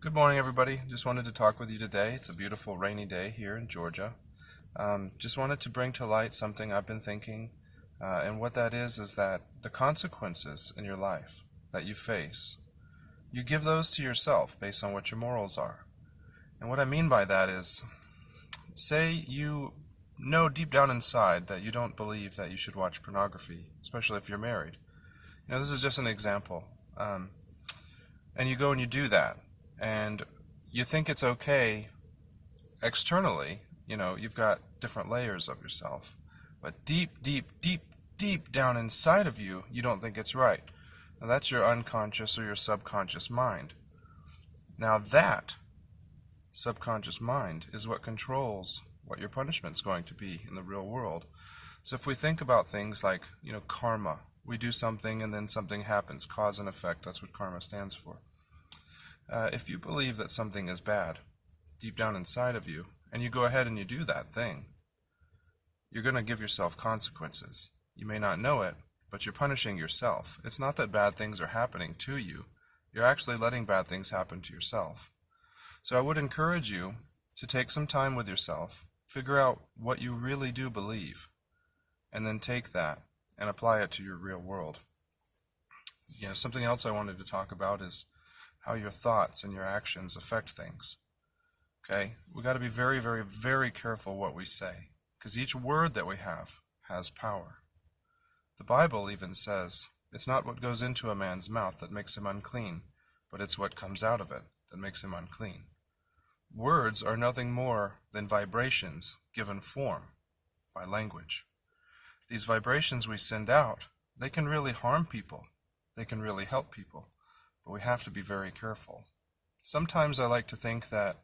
Good morning, everybody. Just wanted to talk with you today. It's a beautiful rainy day here in Georgia. Just wanted to bring to light something I've been thinking, and what that is that the consequences in your life that you face, you give those to yourself based on what your morals are. And what I mean by that is, say you know deep down inside that you don't believe that you should watch pornography, especially if you're married. This is just an example. And you go and you do that, and you think it's okay externally. You've got different layers of yourself, but deep, deep, deep, deep down inside of you, you don't think it's right. Now, that's your unconscious or your subconscious mind. Now, that subconscious mind is what controls what your punishment's going to be in the real world. So if we think about things like, karma, we do something and then something happens, cause and effect, that's what karma stands for. If you believe that something is bad deep down inside of you, and you go ahead and you do that thing, you're going to give yourself consequences. You may not know it, but you're punishing yourself. It's not that bad things are happening to you. You're actually letting bad things happen to yourself. So I would encourage you to take some time with yourself, figure out what you really do believe, and then take that and apply it to your real world. Something else I wanted to talk about is how your thoughts and your actions affect things. Okay? We got to be very, very, very careful what we say, because each word that we have has power. The Bible even says, it's not what goes into a man's mouth that makes him unclean, but it's what comes out of it that makes him unclean. Words are nothing more than vibrations given form by language. These vibrations we send out, they can really harm people. They can really help people, but we have to be very careful. Sometimes I like to think that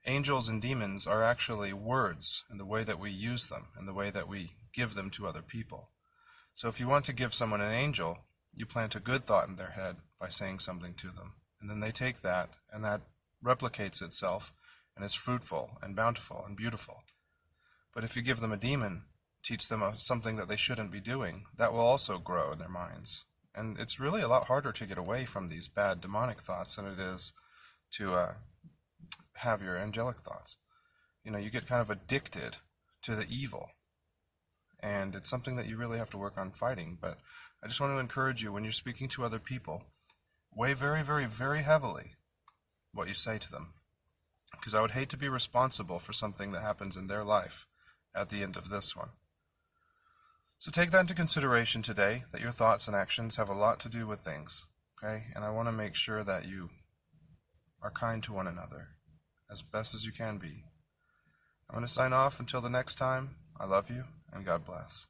angels and demons are actually words in the way that we use them, and the way that we give them to other people. So if you want to give someone an angel, you plant a good thought in their head by saying something to them. And then they take that, and that replicates itself, and it's fruitful and bountiful and beautiful. But if you give them a demon, teach them something that they shouldn't be doing, that will also grow in their minds. And it's really a lot harder to get away from these bad demonic thoughts than it is to have your angelic thoughts. You get kind of addicted to the evil. And it's something that you really have to work on fighting. But I just want to encourage you, when you're speaking to other people, weigh very, very, very heavily what you say to them. Because I would hate to be responsible for something that happens in their life at the end of this one. So take that into consideration today, that your thoughts and actions have a lot to do with things. Okay? And I want to make sure that you are kind to one another as best as you can be. I'm going to sign off until the next time. I love you, and God bless.